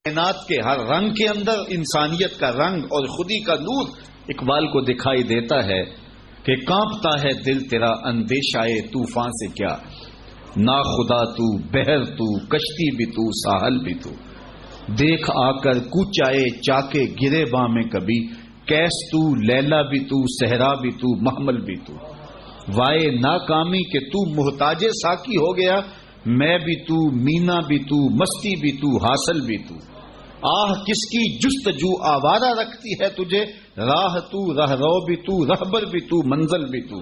کائنات کے ہر رنگ کے اندر انسانیت کا رنگ اور خودی کا نور اقبال کو دکھائی دیتا ہے کہ کانپتا ہے دل تیرا اندیشائے طوفان سے کیا، نا خدا تو، بحر تو، کشتی بھی تو، ساحل بھی تو، دیکھ آ کر کوچائے چاکے گرے باں میں کبھی، کیس تو، لیلا بھی تو، صحرا بھی تو، محمل بھی تو، وائے ناکامی کہ تو محتاج ساکی ہو گیا، میں بھی تو، مینا بھی تو، مستی بھی تو، حاصل بھی تو، آہ کس کی جستجو آوارہ رکھتی ہے تجھے، راہ تو، رہرو بھی تو، رہبر بھی تو، منزل بھی تو،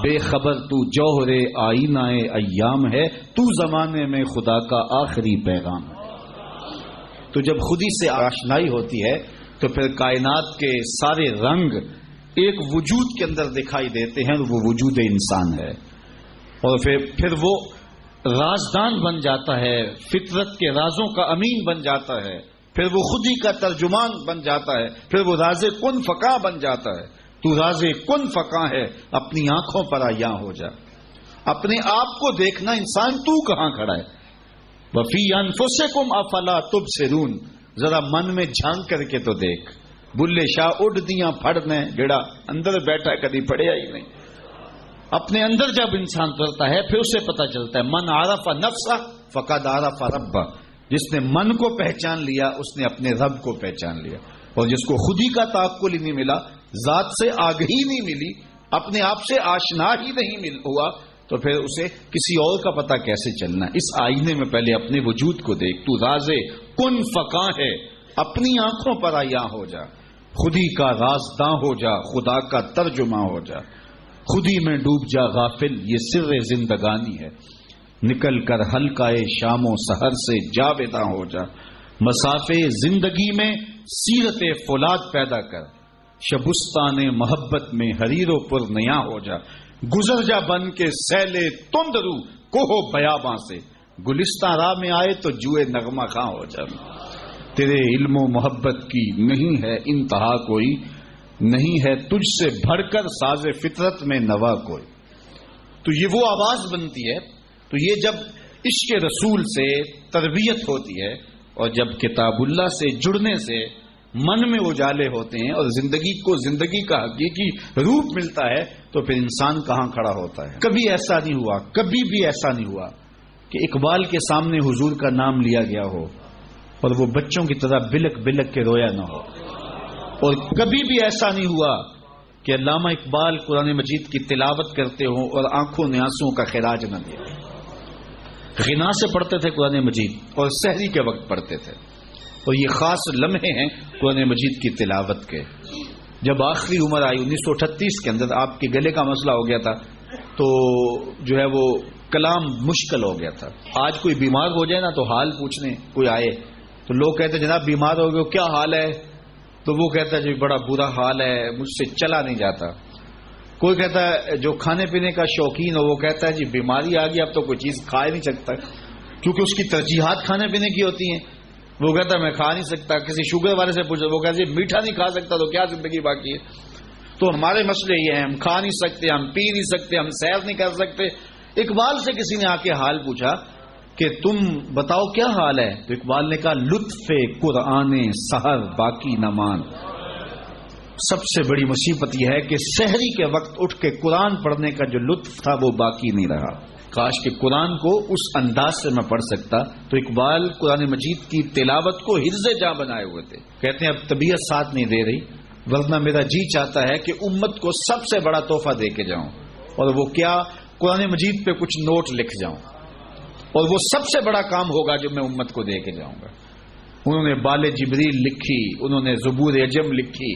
بے خبر تو جوہر آئینہ ایام ہے، تو زمانے میں خدا کا آخری پیغام ہے۔ تو جب خودی سے آشنائی ہوتی ہے تو پھر کائنات کے سارے رنگ ایک وجود کے اندر دکھائی دیتے ہیں، وہ وجود انسان ہے، اور پھر وہ رازدان بن جاتا ہے، فطرت کے رازوں کا امین بن جاتا ہے، پھر وہ خودی کا ترجمان بن جاتا ہے، پھر وہ راز کن فقاں بن جاتا ہے۔ تو راز کن فقاں ہے، اپنی آنکھوں پر آیا ہو جا، اپنے آپ کو دیکھنا انسان تو کہاں کھڑا ہے، وفی انفسکم افلا تبصرون، ذرا من میں جھانک کر کے تو دیکھ، بلے شاہ اڑ دیاں پھڑنے جڑا اندر بیٹھا کبھی پڑھیا ہی نہیں۔ اپنے اندر جب انسان اترتا ہے پھر اسے پتا چلتا ہے، من عرف نفسہ فقد عرف ربہ، جس نے من کو پہچان لیا اس نے اپنے رب کو پہچان لیا، اور جس کو خودی کا تعقل ہی نہیں ملا، ذات سے آگہی نہیں ملی، اپنے آپ سے آشنا ہی نہیں ہوا، تو پھر اسے کسی اور کا پتہ کیسے چلنا ہے۔ اس آئینے میں پہلے اپنے وجود کو دیکھ، تو راز کن فقاں ہے، اپنی آنکھوں پر آیا ہو جا، خودی کا رازداں ہو جا، خدا کا ترجمہ ہو جا، خودی میں ڈوب جا غافل، یہ سر زندگانی ہے، نکل کر حلقۂ شام و سحر سے جاویداں ہو جا، مسافے زندگی میں سیرت فولاد پیدا کر، شبستان محبت میں حریر و پر نیا ہو جا، گزر جا بن کے سیلے تند رو کوہ بیاباں سے، گلستان راہ میں آئے تو جوئے نغمہ خاں ہو جا، تیرے علم و محبت کی نہیں ہے انتہا کوئی، نہیں ہے تجھ سے بڑھ کر ساز فطرت میں نوا کوئی۔ تو یہ وہ آواز بنتی ہے، تو یہ جب عشق رسول سے تربیت ہوتی ہے اور جب کتاب اللہ سے جڑنے سے من میں اجالے ہوتے ہیں اور زندگی کو زندگی کا حقیقی روپ ملتا ہے، تو پھر انسان کہاں کھڑا ہوتا ہے۔ کبھی ایسا نہیں ہوا، کبھی بھی ایسا نہیں ہوا کہ اقبال کے سامنے حضور کا نام لیا گیا ہو اور وہ بچوں کی طرح بلک بلک کے رویا نہ ہو، اور کبھی بھی ایسا نہیں ہوا کہ علامہ اقبال قرآن مجید کی تلاوت کرتے ہوں اور آنکھوں نے آنسوں کا خراج نہ دے۔ غنا سے پڑھتے تھے قرآن مجید اور سحری کے وقت پڑھتے تھے، اور یہ خاص لمحے ہیں قرآن مجید کی تلاوت کے۔ جب آخری عمر آئی 1938 کے اندر، آپ کے گلے کا مسئلہ ہو گیا تھا، تو جو ہے وہ کلام مشکل ہو گیا تھا۔ آج کوئی بیمار ہو جائے نا تو حال پوچھنے کوئی آئے تو لوگ کہتے ہیں جناب بیمار ہو گئے، کیا حال ہے؟ تو وہ کہتا ہے جی بڑا برا حال ہے، مجھ سے چلا نہیں جاتا۔ کوئی کہتا ہے جو کھانے پینے کا شوقین ہو وہ کہتا ہے جی بیماری آ گئی، اب تو کوئی چیز کھا ہی نہیں سکتا، کیونکہ اس کی ترجیحات کھانے پینے کی ہوتی ہیں۔ وہ کہتا ہے میں کھا نہیں سکتا، کسی شوگر والے سے پوچھا وہ کہتا ہے میٹھا نہیں کھا سکتا تو کیا زندگی باقی ہے؟ تو ہمارے مسئلے یہ ہیں، ہم کھا نہیں سکتے، ہم پی نہیں سکتے، ہم سیر نہیں کر سکتے۔ اقبال سے کسی نے آ کے حال پوچھا کہ تم بتاؤ کیا حال ہے؟ تو اقبال نے کہا لطف قرآن سحر باقی نمان، سب سے بڑی مصیبت یہ ہے کہ سحری کے وقت اٹھ کے قرآن پڑھنے کا جو لطف تھا وہ باقی نہیں رہا۔ کاش کہ قرآن کو اس انداز سے میں پڑھ سکتا۔ تو اقبال قرآن مجید کی تلاوت کو حفظ جاں بنائے ہوئے تھے، کہتے ہیں اب طبیعت ساتھ نہیں دے رہی، ورنہ میرا جی چاہتا ہے کہ امت کو سب سے بڑا تحفہ دے کے جاؤں، اور وہ کیا، قرآن مجید پہ کچھ نوٹ لکھ جاؤں، اور وہ سب سے بڑا کام ہوگا جو میں امت کو دے کے جاؤں گا۔ انہوں نے بال جبریل لکھی، انہوں نے زبور عجم لکھی،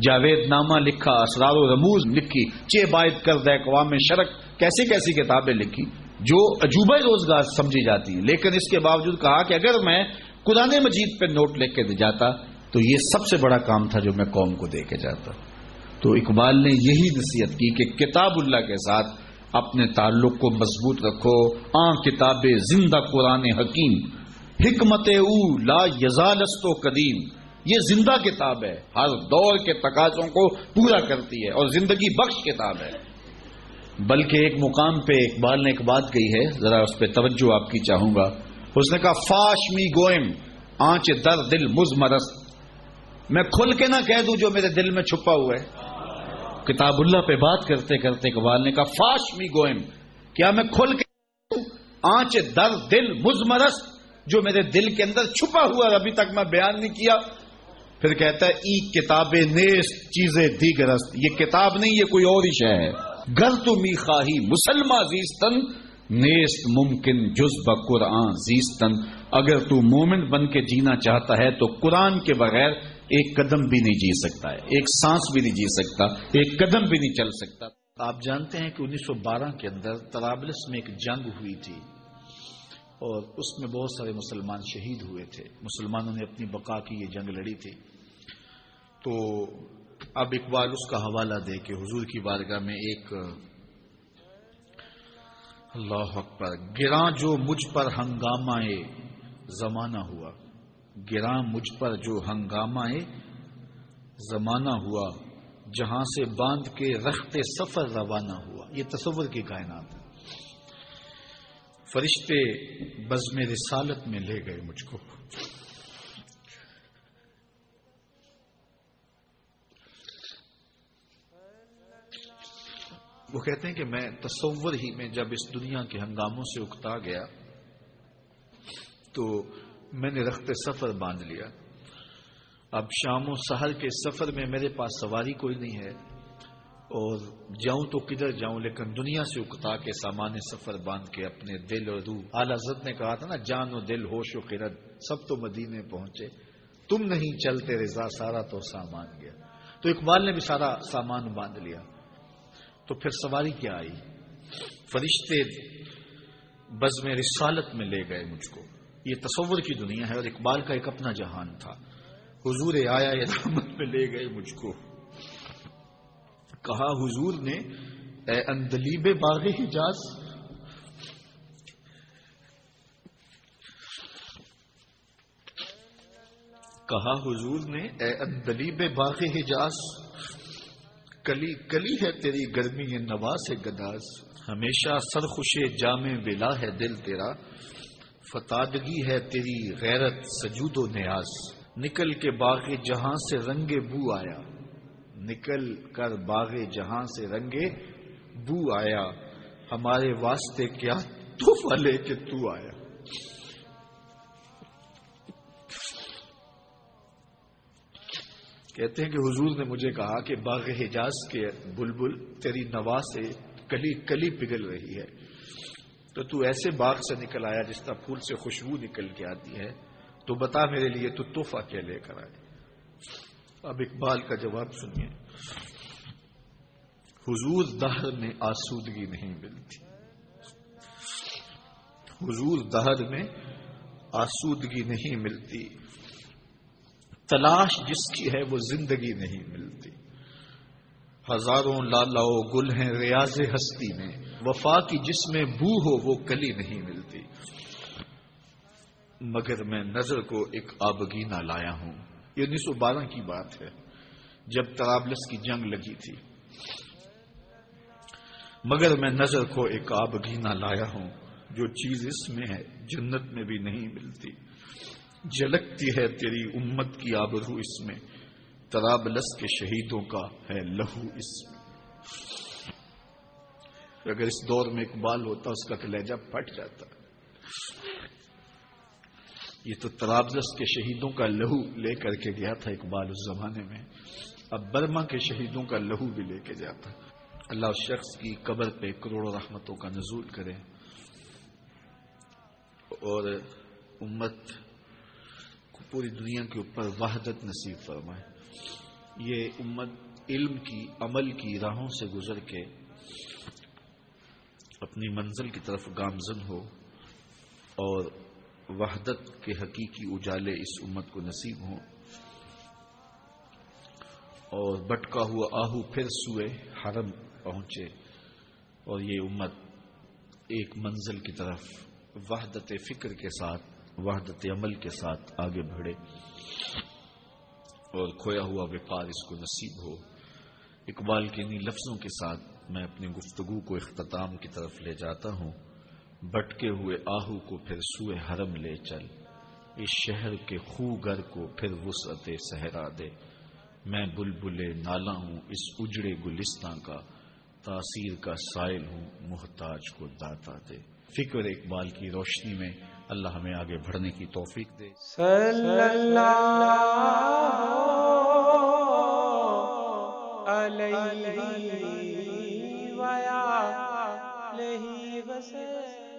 جاوید نامہ لکھا، اسرار و رموز لکھی، چھ باعث کردہ اقوام شرق، کیسی کیسی کتابیں لکھی جو عجوبہ روزگار سمجھی جاتی ہیں، لیکن اس کے باوجود کہا کہ اگر میں قرآن مجید پہ نوٹ لکھ کے دے جاتا تو یہ سب سے بڑا کام تھا جو میں قوم کو دے کے جاتا۔ تو اقبال نے یہی نصیحت کی کہ کتاب اللہ کے ساتھ اپنے تعلق کو مضبوط رکھو، کتاب زندہ قرآن حکیم، حکمت او لا یزالست و قدیم، یہ زندہ کتاب ہے، ہر دور کے تقاضوں کو پورا کرتی ہے اور زندگی بخش کتاب ہے۔ بلکہ ایک مقام پہ اقبال نے ایک بات کہی ہے، ذرا اس پہ توجہ آپ کی چاہوں گا۔ اس نے کہا فاش می گوئم آنچ در دل مزمرست، میں کھل کے نہ کہہ دوں جو میرے دل میں چھپا ہوا ہے. کتاب اللہ پہ بات کرتے کرتے اقبال نے کہا فاش می گوئم، کیا میں کھل کے آنچ در دل مزمرست، جو میرے دل کے اندر چھپا ہوا ہے ابھی تک میں بیان نہیں کیا. پھر کہتا ہے ای کتاب نیست چیزیں دیگرست، یہ کتاب نہیں، یہ کوئی اور ہی شے ہے. گر تو می خواہی مسلمہ زیستن نیست ممکن جز بقرآن زیستن، اگر تو مومن بن کے جینا چاہتا ہے تو قرآن کے بغیر ایک قدم بھی نہیں جی سکتا ہے، ایک سانس بھی نہیں جی سکتا، ایک قدم بھی نہیں چل سکتا. آپ جانتے ہیں کہ 1912 کے اندر طرابلس میں ایک جنگ ہوئی تھی اور اس میں بہت سارے مسلمان شہید ہوئے تھے. مسلمانوں نے اپنی بقا کی یہ جنگ لڑی تھی. تو اب اقبال اس کا حوالہ دے کے حضور کی بارگاہ میں ایک اللہ اکبر، گراں جو مجھ پر ہنگامہ زمانہ ہوا، گراں مجھ پر جو ہنگامہ زمانہ ہوا، جہاں سے باندھ کے رخت سفر روانہ ہوا. یہ تصور کی کائنات ہے. فرشتے بزم رسالت میں لے گئے مجھ کو. وہ کہتے ہیں کہ میں تصور ہی میں جب اس دنیا کے ہنگاموں سے اکتا گیا تو میں نے رخت سفر باندھ لیا. اب شام و سحر کے سفر میں میرے پاس سواری کوئی نہیں ہے اور جاؤں تو کدھر جاؤں، لیکن دنیا سے اکتا کے سامان سفر باندھ کے اپنے دل اور روح، اعلی حضرت نے کہا تھا نا، جان و دل ہوش و خرد سب تو مدینے پہنچے، تم نہیں چلتے رضا سارا تو سامان گیا. تو اقبال نے بھی سارا سامان باندھ لیا. تو پھر سواری کیا آئی؟ فرشتے بزم رسالت میں لے گئے مجھ کو. یہ تصور کی دنیا ہے اور اقبال کا ایک اپنا جہان تھا. حضور آیا یہ رحمت میں لے گئے مجھ کو. کہا حضور نے اے اندلیب باغ حجاز، کہا حضور نے اے اندلیب باغ حجاز، کلی کلی ہے تیری گرمی نواز گداز، ہمیشہ سرخوش جام بلا ہے دل تیرا، فتادگی ہے تیری غیرت سجود و نیاز. نکل کے باغ جہاں سے رنگ بو آیا، نکل کر باغ جہاں سے رنگ بو آیا، ہمارے واسطے کیا تحفہ لے کے تو آیا. کہتے ہیں کہ حضور نے مجھے کہا کہ باغ حجاز کے بلبل تیری نوا سے کلی کلی پگھل رہی ہے، تو ایسے باغ سے نکل آیا جس طرح پھول سے خوشبو نکل کے آتی ہے، تو بتا میرے لیے تو تحفہ کیا لے کر آئے. اب اقبال کا جواب سنیے. حضور دہر میں آسودگی نہیں ملتی، حضور دہر میں آسودگی نہیں ملتی، تلاش جس کی ہے وہ زندگی نہیں ملتی. ہزاروں لالا و گل ہیں ریاض ہستی میں، وفا کی جس میں بو ہو وہ کلی نہیں ملتی. مگر میں نظر کو ایک آبگینہ لایا ہوں. یہ 1912 کی بات ہے جب طرابلس کی جنگ لگی تھی. مگر میں نظر کو ایک آبگینہ لایا ہوں، جو چیز اس میں ہے جنت میں بھی نہیں ملتی. جھلکتی ہے تیری امت کی آبرو اس میں، طرابلس کے شہیدوں کا ہے لہو اس میں. اگر اس دور میں اقبال ہوتا اس کا کلیجہ پھٹ جاتا. یہ تو طرابلس کے شہیدوں کا لہو لے کر کے گیا تھا اقبال اس زمانے میں، اب برما کے شہیدوں کا لہو بھی لے کے جاتا. اللہ اس شخص کی قبر پہ کروڑوں رحمتوں کا نزول کرے اور امت کو پوری دنیا کے اوپر وحدت نصیب فرمائے. یہ امت علم کی عمل کی راہوں سے گزر کے اپنی منزل کی طرف گامزن ہو اور وحدت کے حقیقی اجالے اس امت کو نصیب ہوں اور بٹکا ہوا آہو پھر سوئے حرم پہنچے اور یہ امت ایک منزل کی طرف وحدت فکر کے ساتھ وحدت عمل کے ساتھ آگے بڑھے اور کھویا ہوا وقار اس کو نصیب ہو. اقبال کے انہی لفظوں کے ساتھ میں اپنی گفتگو کو اختتام کی طرف لے جاتا ہوں. بٹکے ہوئے آہو کو پھر سوئے حرم لے چل، اس شہر کے خوگر کو پھر وسعت صحرا دے۔ میں بلبل نالا ہوں اس اجڑے گلستاں کا، تاثیر کا سائل ہوں محتاج کو داتا دے۔ فکر اقبال کی روشنی میں اللہ ہمیں آگے بڑھنے کی توفیق دے۔ صلی اللہ علیہ وآلہ وسلم۔